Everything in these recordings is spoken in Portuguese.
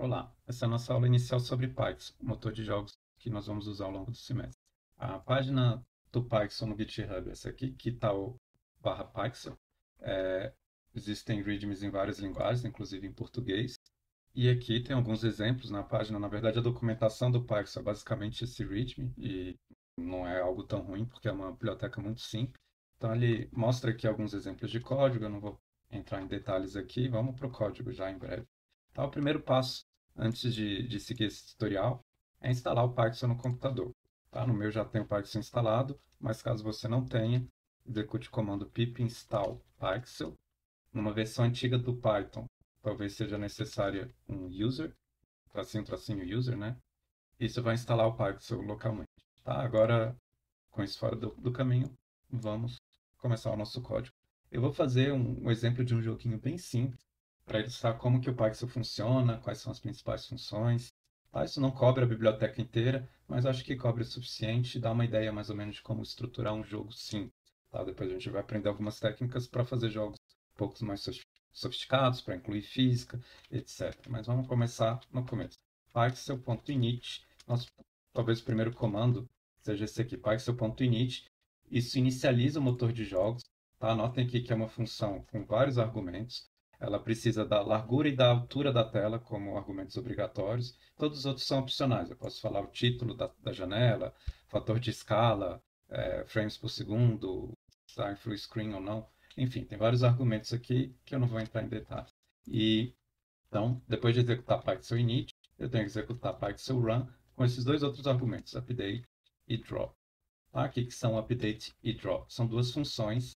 Olá, essa é a nossa aula inicial sobre Python, motor de jogos que nós vamos usar ao longo do semestre. A página do Python no GitHub, essa aqui, que está o /Python, existem readmes em várias linguagens, inclusive em português. E aqui tem alguns exemplos na página. Na verdade, a documentação do Python é basicamente esse readme, e não é algo tão ruim, porque é uma biblioteca muito simples. Então, ele mostra aqui alguns exemplos de código, eu não vou entrar em detalhes aqui, vamos para o código já em breve. Então, o primeiro passo, antes de seguir esse tutorial, é instalar o Python no computador. Tá? No meu já tem o Python instalado, mas caso você não tenha, execute o comando pip install Python. Numa versão antiga do Python, talvez seja necessária um user, tracinho user, né? Isso vai instalar o Python localmente. Tá? Agora, com isso fora do caminho, vamos começar o nosso código. Eu vou fazer um exemplo de um joguinho bem simples para ilustrar como que o Python funciona, quais são as principais funções. Tá? Isso não cobre a biblioteca inteira, mas acho que cobre o suficiente e dá uma ideia mais ou menos de como estruturar um jogo simples. Tá? Depois a gente vai aprender algumas técnicas para fazer jogos um pouco mais sofisticados, para incluir física, etc. Mas vamos começar no começo. Python.init, talvez o primeiro comando seja esse aqui, Python.init. Isso inicializa o motor de jogos. Tá? Anotem aqui que é uma função com vários argumentos. Ela precisa da largura e da altura da tela como argumentos obrigatórios. Todos os outros são opcionais. Eu posso falar o título da janela, fator de escala, frames por segundo, está full screen ou não. Enfim, tem vários argumentos aqui que eu não vou entrar em detalhes. Então, depois de executar Python init, eu tenho que executar Python run com esses dois outros argumentos, update e draw. Tá? O que são update e draw? São duas funções.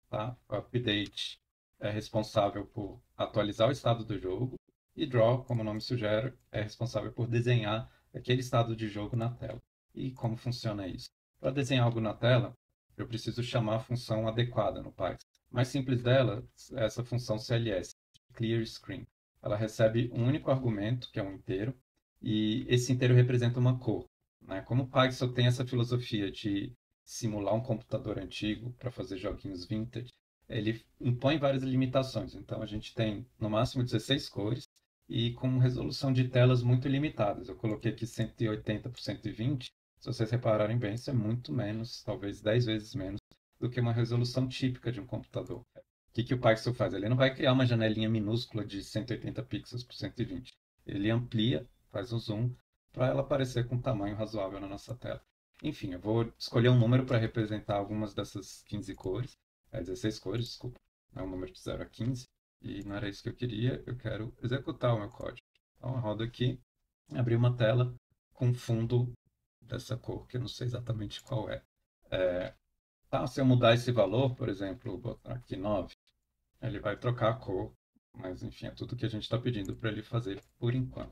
Tá? O update é responsável por atualizar o estado do jogo e draw, como o nome sugere, é responsável por desenhar aquele estado de jogo na tela. E como funciona isso? Para desenhar algo na tela, eu preciso chamar a função adequada no Python. O mais simples dela é essa função CLS, Clear Screen. Ela recebe um único argumento, que é um inteiro, e esse inteiro representa uma cor. Né? Como o Python tem essa filosofia de simular um computador antigo para fazer joguinhos vintage, ele impõe várias limitações. Então a gente tem no máximo 16 cores e com resolução de telas muito limitadas. Eu coloquei aqui 180 por 120. Se vocês repararem bem, isso é muito menos, talvez 10 vezes menos do que uma resolução típica de um computador. O que o Python faz? Ele não vai criar uma janelinha minúscula de 180 pixels por 120. Ele amplia, faz o zoom, para ela aparecer com um tamanho razoável na nossa tela. Enfim, eu vou escolher um número para representar algumas dessas 15 cores, 16 cores, desculpa, é um número de 0 a 15, e não era isso que eu queria, eu quero executar o meu código. Então eu rodo aqui, abri uma tela com fundo dessa cor, que eu não sei exatamente qual é. Tá, se eu mudar esse valor, por exemplo, botar aqui 9, ele vai trocar a cor, mas enfim, é tudo que a gente está pedindo para ele fazer por enquanto.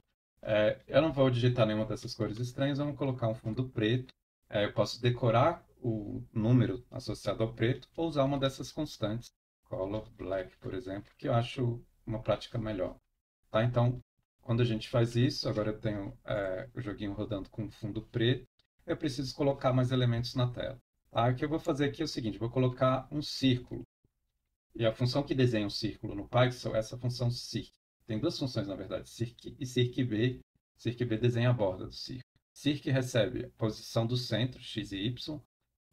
Eu não vou digitar nenhuma dessas cores estranhas, vamos colocar um fundo preto. Eu posso decorar o número associado ao preto ou usar uma dessas constantes, color black, por exemplo, que eu acho uma prática melhor. Tá? Então, quando a gente faz isso, agora eu tenho o joguinho rodando com fundo preto, eu preciso colocar mais elementos na tela. Tá? O que eu vou fazer aqui é o seguinte, vou colocar um círculo. E a função que desenha um círculo no Python é essa função circ. Tem duas funções, na verdade, circ e circb. Circb desenha a borda do círculo. Circ recebe a posição do centro, x e y,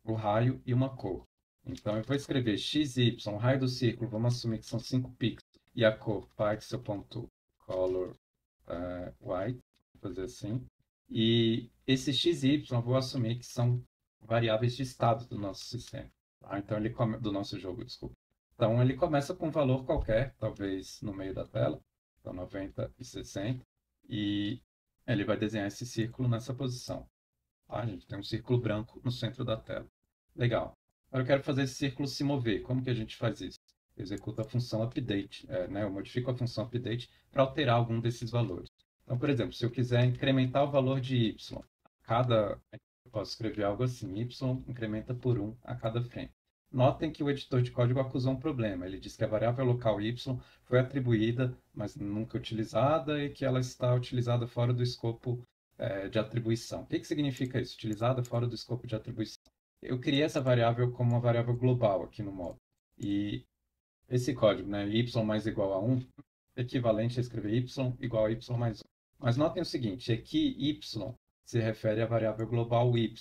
o raio e uma cor. Então, eu vou escrever x e y, o raio do círculo, vamos assumir que são 5 pixels, e a cor python.color white, vou fazer assim. E esse x e y eu vou assumir que são variáveis de estado do nosso sistema. Tá? Então, do nosso jogo, desculpa. Então, ele começa com um valor qualquer, talvez no meio da tela, então 90 e 60, e ele vai desenhar esse círculo nessa posição. Tá? A gente tem um círculo branco no centro da tela. Legal. Agora eu quero fazer esse círculo se mover. Como que a gente faz isso? Eu executo a função update, né? Eu modifico a função update para alterar algum desses valores. Então, por exemplo, se eu quiser incrementar o valor de y, eu posso escrever algo assim, y incrementa por 1 a cada frame. Notem que o editor de código acusou um problema. Ele diz que a variável local y foi atribuída, mas nunca utilizada, e que ela está utilizada fora do escopo de atribuição. O que significa isso? Utilizada fora do escopo de atribuição. Eu criei essa variável como uma variável global aqui no módulo. E esse código, né, y mais igual a 1, é equivalente a escrever y igual a y mais 1. Mas notem o seguinte, aqui y se refere à variável global y,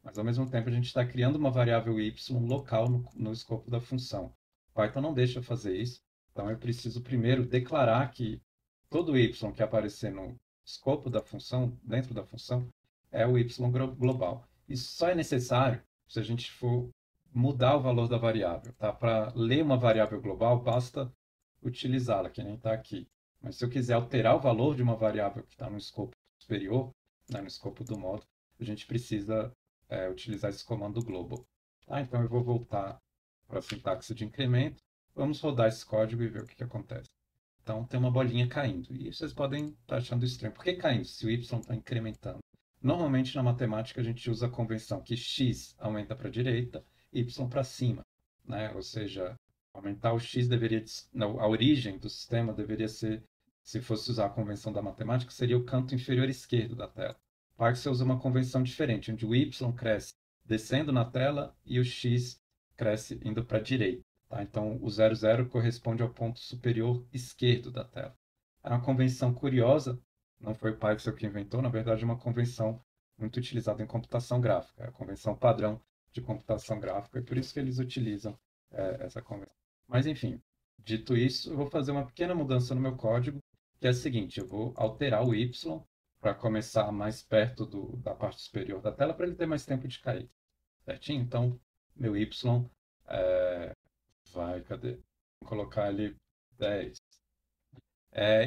mas ao mesmo tempo a gente está criando uma variável y local no escopo da função. O Python não deixa fazer isso, então eu preciso primeiro declarar que todo y que aparecer no escopo da função, dentro da função, é o y global. Isso só é necessário se a gente for mudar o valor da variável. Tá? Para ler uma variável global, basta utilizá-la, que nem está aqui. Mas se eu quiser alterar o valor de uma variável que está no escopo superior, né, no escopo do módulo, a gente precisa utilizar esse comando global. Tá? Então eu vou voltar para a sintaxe de incremento. Vamos rodar esse código e ver o que acontece. Então tem uma bolinha caindo. E vocês podem estar achando estranho. Por que caindo se o y está incrementando? Normalmente na matemática a gente usa a convenção que x aumenta para a direita, y para cima. Né? Ou seja, aumentar o x deveria... Não, a origem do sistema deveria ser, se fosse usar a convenção da matemática, seria o canto inferior esquerdo da tela. Python você usa uma convenção diferente, onde o y cresce descendo na tela e o x cresce indo para a direita. Tá? Então, o 00 corresponde ao ponto superior esquerdo da tela. É uma convenção curiosa, não foi o Python que inventou, na verdade é uma convenção muito utilizada em computação gráfica, é a convenção padrão de computação gráfica, e por isso que eles utilizam essa convenção. Mas, enfim, dito isso, eu vou fazer uma pequena mudança no meu código, que é a seguinte, eu vou alterar o y para começar mais perto da parte superior da tela, para ele ter mais tempo de cair. Certinho? Então, meu y cadê? Vou colocar ali 10.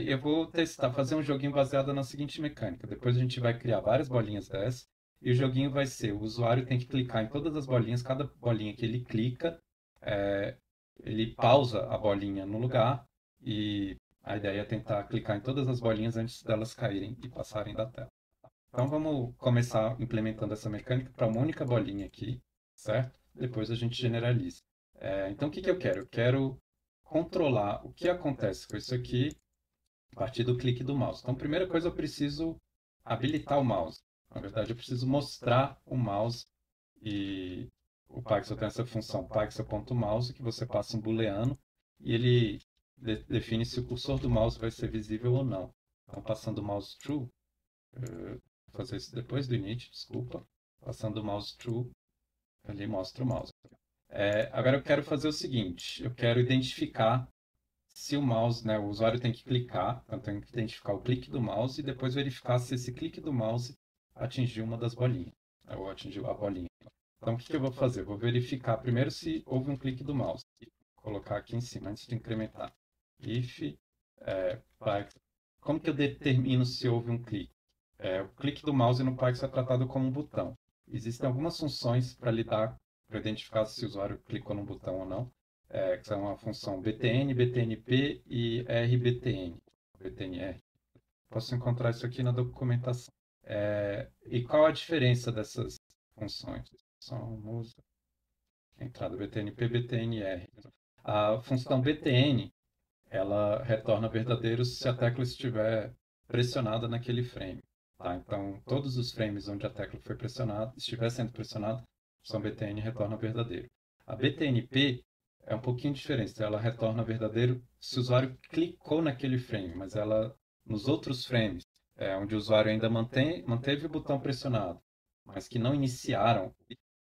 Eu vou testar, fazer um joguinho baseado na seguinte mecânica. Depois a gente vai criar várias bolinhas dessas, e o joguinho vai ser, o usuário tem que clicar em todas as bolinhas, cada bolinha que ele clica, ele pausa a bolinha no lugar, e a ideia é tentar clicar em todas as bolinhas antes delas caírem e passarem da tela. Então vamos começar implementando essa mecânica para uma única bolinha aqui, certo? Depois a gente generaliza. Então o que eu quero? Eu quero controlar o que acontece com isso aqui a partir do clique do mouse. Então, a primeira coisa, eu preciso habilitar o mouse. Na verdade, eu preciso mostrar o mouse e o Python tem essa função python.mouse que você passa um booleano e ele define se o cursor do mouse vai ser visível ou não. Então, passando o mouse true, vou fazer isso depois do init, desculpa. Passando o mouse true, ele mostra o mouse. Agora eu quero fazer o seguinte, eu quero identificar se o mouse, né, o usuário tem que clicar, então tem que identificar o clique do mouse e depois verificar se esse clique do mouse atingiu uma das bolinhas, né, ou atingiu a bolinha. Então, o que eu vou fazer? Eu vou verificar primeiro se houve um clique do mouse. Vou colocar aqui em cima, antes de incrementar. If, como que eu determino se houve um clique? O clique do mouse no Python é tratado como um botão. Existem algumas funções para identificar se o usuário clicou no botão ou não. Que são a função btn, btnp e rbtn, btnr. Posso encontrar isso aqui na documentação. E qual a diferença dessas funções? Música, entrada btnp, btnr. A função btn, ela retorna verdadeiros se a tecla estiver pressionada naquele frame. Tá? Então, todos os frames onde a tecla foi pressionada, estiver sendo pressionada, a função btn retorna verdadeiro. A btnp é um pouquinho diferente. Ela retorna verdadeiro se o usuário clicou naquele frame, mas ela, nos outros frames, onde o usuário ainda manteve o botão pressionado, mas que não iniciaram,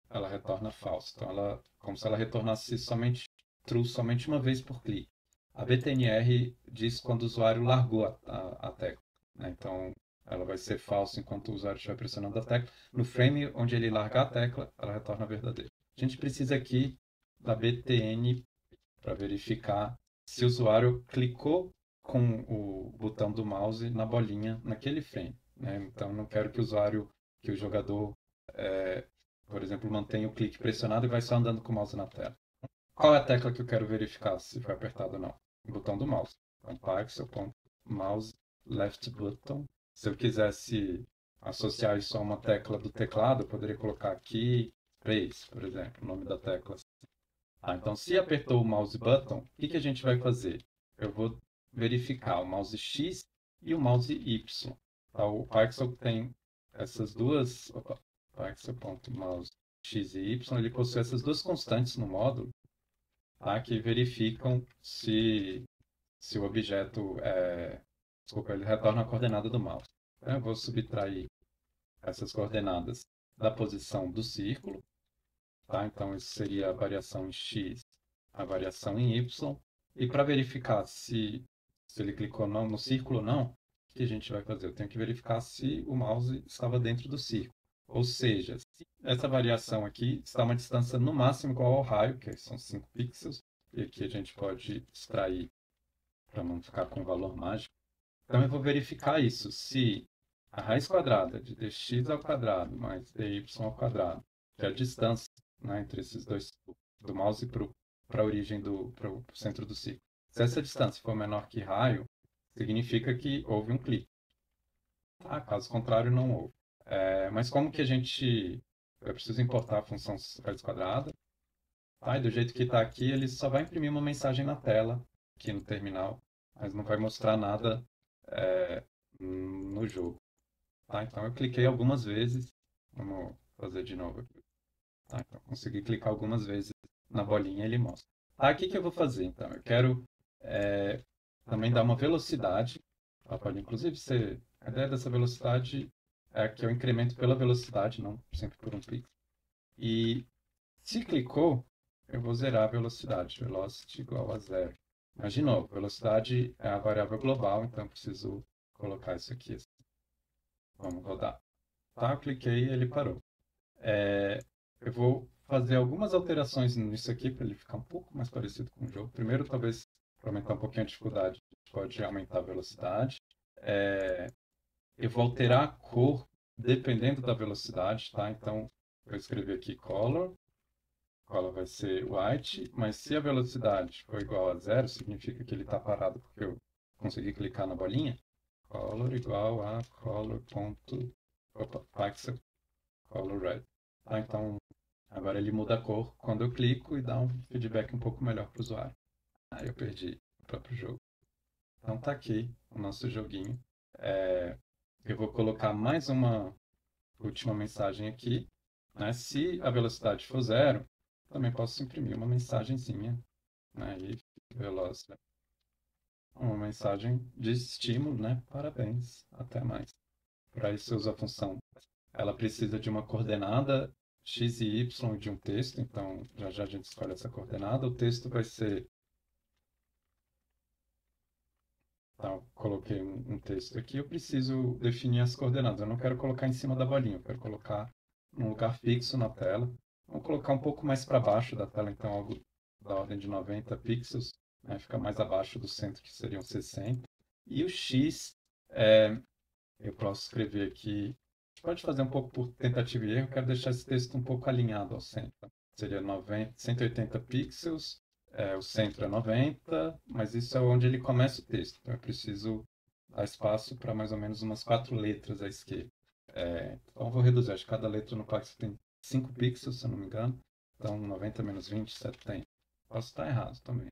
ela retorna falso. Então, como se ela retornasse somente true somente uma vez por clique. A btnr diz quando o usuário largou a tecla. Né? Então, ela vai ser falso enquanto o usuário estiver pressionando a tecla. No frame onde ele largar a tecla, ela retorna verdadeiro. A gente precisa aqui da btn para verificar se o usuário clicou com o botão do mouse na bolinha naquele frame. Né? Então, não quero que o jogador, por exemplo, mantenha o clique pressionado e vai só andando com o mouse na tela. Qual é a tecla que eu quero verificar se foi apertado ou não? O botão do mouse. Então, mouse left button. Se eu quisesse associar isso a uma tecla do teclado, eu poderia colocar aqui Space, por exemplo, o nome da tecla. Então, se apertou o mouse button, o que a gente vai fazer? Eu vou verificar o mouse X e o mouse Y. Tá? O Python tem essas duas... Python.mouse X e Y, ele possui essas duas constantes no módulo, tá? Que verificam se o objeto Desculpa, ele retorna a coordenada do mouse. Então eu vou subtrair essas coordenadas da posição do círculo, tá? Então isso seria a variação em x, a variação em y. E para verificar se ele clicou no círculo ou não, o que a gente vai fazer? Eu tenho que verificar se o mouse estava dentro do círculo. Ou seja, se essa variação aqui está a uma distância no máximo igual ao raio, que são 5 pixels, e aqui a gente pode extrair para não ficar com valor mágico. Então eu vou verificar isso, se a raiz quadrada de dx ao quadrado mais dy ao quadrado, que é a distância, né, entre esses dois, do mouse para a origem para o centro do círculo. Se essa distância for menor que raio, significa que houve um clique. Tá? Caso contrário, não houve. Mas como que a gente... Eu preciso importar a função raiz quadrada. Tá? E do jeito que está aqui, ele só vai imprimir uma mensagem na tela, aqui no terminal, mas não vai mostrar nada no jogo. Tá? Então eu cliquei algumas vezes. Vamos fazer de novo aqui. Tá? Então, consegui clicar algumas vezes na bolinha e ele mostra. Tá, o que que eu vou fazer então? Eu quero também dar uma velocidade. Tá? Pode inclusive ser... A ideia dessa velocidade é que eu incremento pela velocidade, não sempre por um pixel. E se clicou, eu vou zerar a velocidade. Velocity igual a zero. Mas, de novo, velocidade é a variável global, então eu preciso colocar isso aqui. Assim. Vamos rodar. Tá, eu cliquei e ele parou. Eu vou fazer algumas alterações nisso aqui para ele ficar um pouco mais parecido com o jogo. Primeiro, talvez, para aumentar um pouquinho a dificuldade, a gente pode aumentar a velocidade. Eu vou alterar a cor dependendo da velocidade, tá? Então, eu escrevi aqui color vai ser white, mas se a velocidade for igual a zero, significa que ele está parado porque eu consegui clicar na bolinha. Color igual a pixel color red. Tá? Então, agora ele muda a cor quando eu clico e dá um feedback um pouco melhor para o usuário. Aí eu perdi o próprio jogo. Então tá aqui o nosso joguinho. Eu vou colocar mais uma última mensagem aqui. Né? Se a velocidade for zero, também posso imprimir uma mensagenzinha. Né? E veloz. Uma mensagem de estímulo, né? Parabéns, até mais. Para isso eu uso a função. Ela precisa de uma coordenada x e y de um texto, então já já a gente escolhe essa coordenada. O texto vai ser... Tá, eu coloquei um texto aqui, eu preciso definir as coordenadas. Eu não quero colocar em cima da bolinha, eu quero colocar num lugar fixo na tela. Vamos colocar um pouco mais para baixo da tela, então algo da ordem de 90 pixels, né? Fica mais abaixo do centro, que seriam 60. E o x, eu posso escrever aqui... A gente pode fazer um pouco por tentativa e erro, eu quero deixar esse texto um pouco alinhado ao centro. Seria 180 pixels, o centro é 90, mas isso é onde ele começa o texto. Então eu preciso dar espaço para mais ou menos umas 4 letras à esquerda. Então eu vou reduzir, acho que cada letra no pixel tem 5 pixels, se eu não me engano. Então 90 menos 20, 70. Posso estar errado também.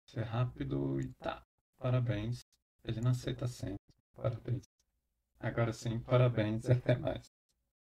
Ser rápido e tá. Parabéns. Ele não aceita sempre. Parabéns. Agora sim, parabéns e até mais.